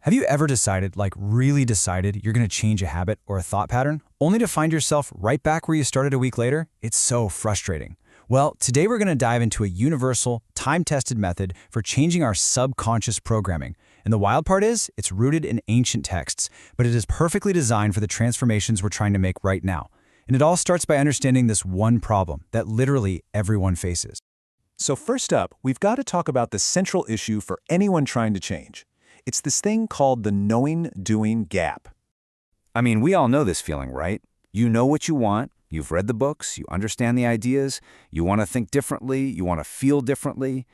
Have you ever decided, like really decided, you're going to change a habit or a thought pattern, only to find yourself right back where you started a week later? It's so frustrating. Well, today we're going to dive into a universal, time-tested method for changing our subconscious programming. And the wild part is, it's rooted in ancient texts, but it is perfectly designed for the transformations we're trying to make right now. And it all starts by understanding this one problem that literally everyone faces. So first up, we've got to talk about the central issue for anyone trying to change. It's this thing called the knowing-doing gap. I mean, we all know this feeling, right? You know what you want, you've read the books, you understand the ideas, you want to think differently, you want to feel differently,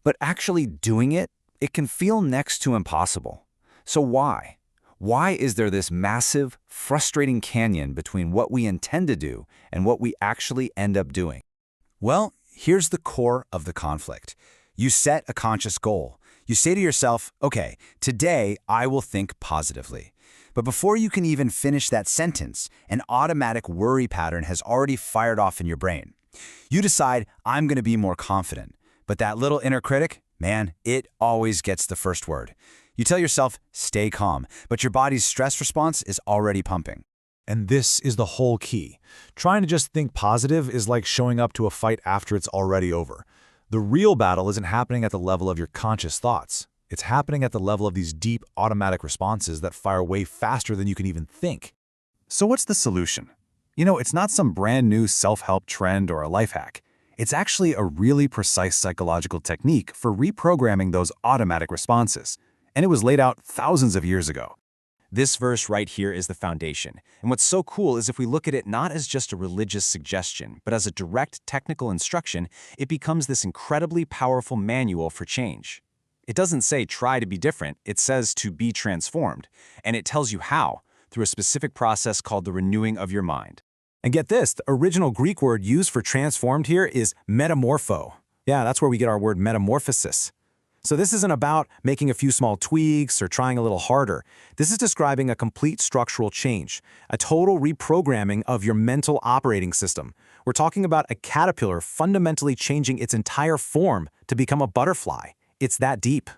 but actually doing it, it can feel next to impossible. So why? Why is there this massive, frustrating canyon between what we intend to do and what we actually end up doing? Well, here's the core of the conflict. You set a conscious goal. You say to yourself, okay, today I will think positively. But before you can even finish that sentence, an automatic worry pattern has already fired off in your brain. You decide, I'm going to be more confident. But that little inner critic, man, it always gets the first word. You tell yourself, stay calm, but your body's stress response is already pumping. And this is the whole key. Trying to just think positive is like showing up to a fight after it's already over. The real battle isn't happening at the level of your conscious thoughts. It's happening at the level of these deep automatic responses that fire way faster than you can even think. So what's the solution? You know, it's not some brand new self-help trend or a life hack. It's actually a really precise psychological technique for reprogramming those automatic responses. And it was laid out thousands of years ago. This verse right here is the foundation. And what's so cool is if we look at it not as just a religious suggestion, but as a direct technical instruction, it becomes this incredibly powerful manual for change. It doesn't say try to be different, it says to be transformed. And it tells you how, through a specific process called the renewing of your mind. And get this, the original Greek word used for transformed here is metamorpho. Yeah, that's where we get our word metamorphosis. So this isn't about making a few small tweaks or trying a little harder. This is describing a complete structural change, a total reprogramming of your mental operating system. We're talking about a caterpillar fundamentally changing its entire form to become a butterfly. It's that deep.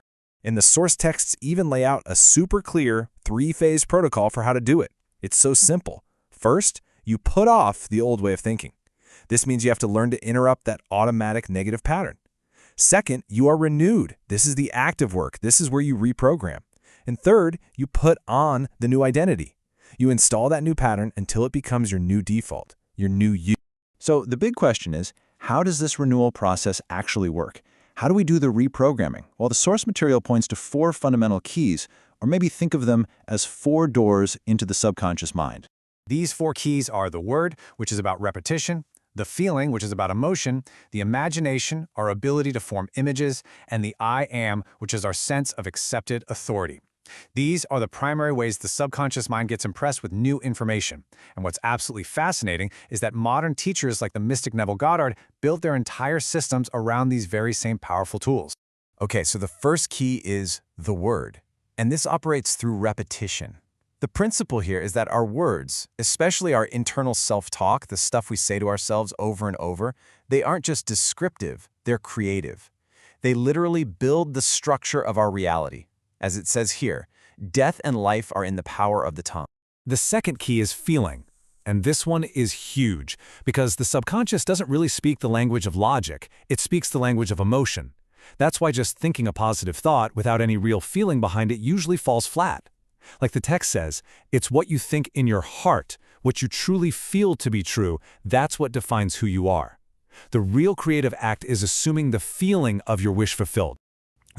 And the source texts even lay out a super clear three-phase protocol for how to do it. It's so simple. First, you put off the old way of thinking. This means you have to learn to interrupt that automatic negative pattern. Second, you are renewed. This is the active work. This is where you reprogram. And third, you put on the new identity. You install that new pattern until it becomes your new default, your new you. So the big question is, how does this renewal process actually work? How do we do the reprogramming? Well, the source material points to 4 fundamental keys, or maybe think of them as 4 doors into the subconscious mind. These 4 keys are the word, which is about repetition, the feeling, which is about emotion, the imagination, our ability to form images, and the I am, which is our sense of accepted authority. These are the primary ways the subconscious mind gets impressed with new information. And what's absolutely fascinating is that modern teachers like the mystic Neville Goddard built their entire systems around these very same powerful tools. Okay, so the first key is the word, and this operates through repetition. The principle here is that our words, especially our internal self-talk, the stuff we say to ourselves over and over, they aren't just descriptive, they're creative. They literally build the structure of our reality. As it says here, death and life are in the power of the tongue. The second key is feeling. And this one is huge because the subconscious doesn't really speak the language of logic. It speaks the language of emotion. That's why just thinking a positive thought without any real feeling behind it usually falls flat. Like the text says, it's what you think in your heart, what you truly feel to be true, that's what defines who you are. The real creative act is assuming the feeling of your wish fulfilled.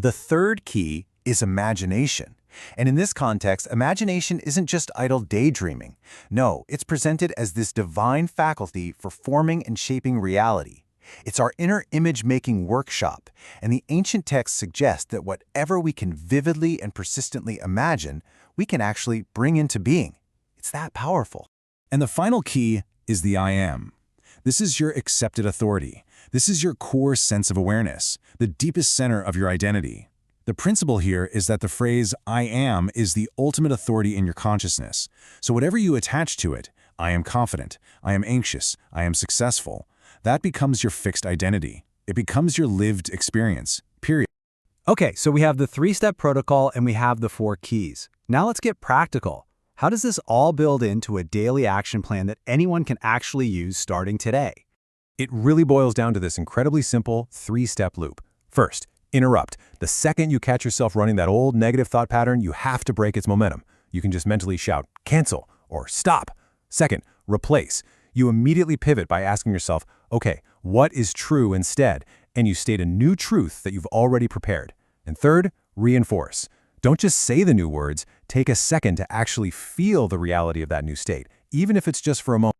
The third key is imagination. And in this context, imagination isn't just idle daydreaming. No, it's presented as this divine faculty for forming and shaping reality. It's our inner image-making workshop, and the ancient texts suggest that whatever we can vividly and persistently imagine, we can actually bring into being. It's that powerful. And the final key is the I am. This is your accepted authority. This is your core sense of awareness, the deepest center of your identity. The principle here is that the phrase I am is the ultimate authority in your consciousness. So whatever you attach to it, I am confident, I am anxious, I am successful, that becomes your fixed identity. It becomes your lived experience, period. Okay, so we have the three-step protocol and we have the 4 keys. Now let's get practical. How does this all build into a daily action plan that anyone can actually use starting today? It really boils down to this incredibly simple 3-step loop. First, interrupt. The second you catch yourself running that old negative thought pattern, you have to break its momentum. You can just mentally shout, cancel, or stop. Second, replace. You immediately pivot by asking yourself, okay, what is true instead? And you state a new truth that you've already prepared. And third, reinforce. Don't just say the new words, take a second to actually feel the reality of that new state, even if it's just for a moment.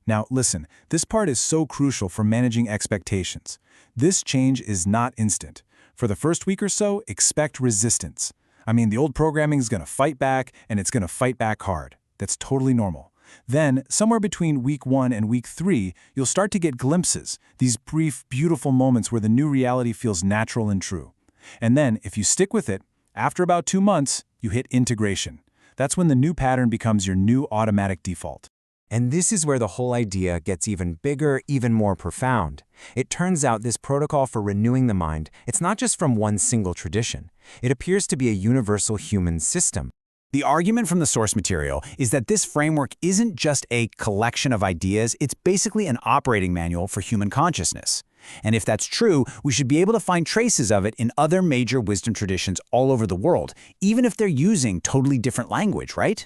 Now, listen, this part is so crucial for managing expectations. This change is not instant. For the first week or so, expect resistance. I mean, the old programming is going to fight back, and it's going to fight back hard. That's totally normal. Then, somewhere between week 1 and week 3, you'll start to get glimpses, these brief, beautiful moments where the new reality feels natural and true. And then, if you stick with it, after about 2 months, you hit integration. That's when the new pattern becomes your new automatic default. And this is where the whole idea gets even bigger, even more profound. It turns out this protocol for renewing the mind, it's not just from one single tradition. It appears to be a universal human system. The argument from the source material is that this framework isn't just a collection of ideas, it's basically an operating manual for human consciousness. And if that's true, we should be able to find traces of it in other major wisdom traditions all over the world, even if they're using totally different language, right?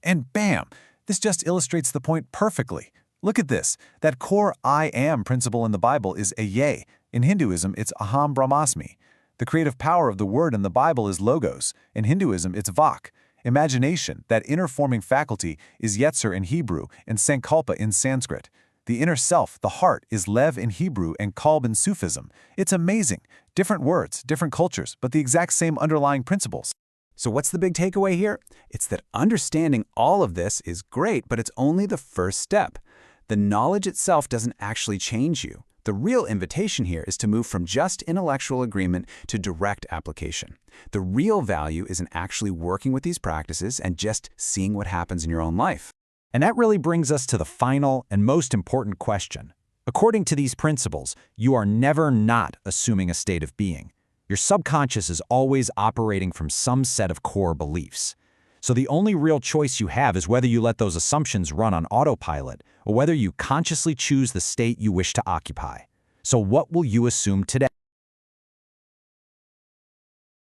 And bam! This just illustrates the point perfectly. Look at this. That core I am principle in the Bible is Ehyeh. In Hinduism, it's Aham Brahmasmi. The creative power of the word in the Bible is Logos. In Hinduism, it's Vak. Imagination, that inner forming faculty, is Yetzer in Hebrew and Sankalpa in Sanskrit. The inner self, the heart, is Lev in Hebrew and Kalb in Sufism. It's amazing. Different words, different cultures, but the exact same underlying principles. So what's the big takeaway here? It's that understanding all of this is great, but it's only the first step. The knowledge itself doesn't actually change you. The real invitation here is to move from just intellectual agreement to direct application. The real value is in actually working with these practices and just seeing what happens in your own life. And that really brings us to the final and most important question. According to these principles, you are never not assuming a state of being. Your subconscious is always operating from some set of core beliefs. So the only real choice you have is whether you let those assumptions run on autopilot or whether you consciously choose the state you wish to occupy. So what will you assume today?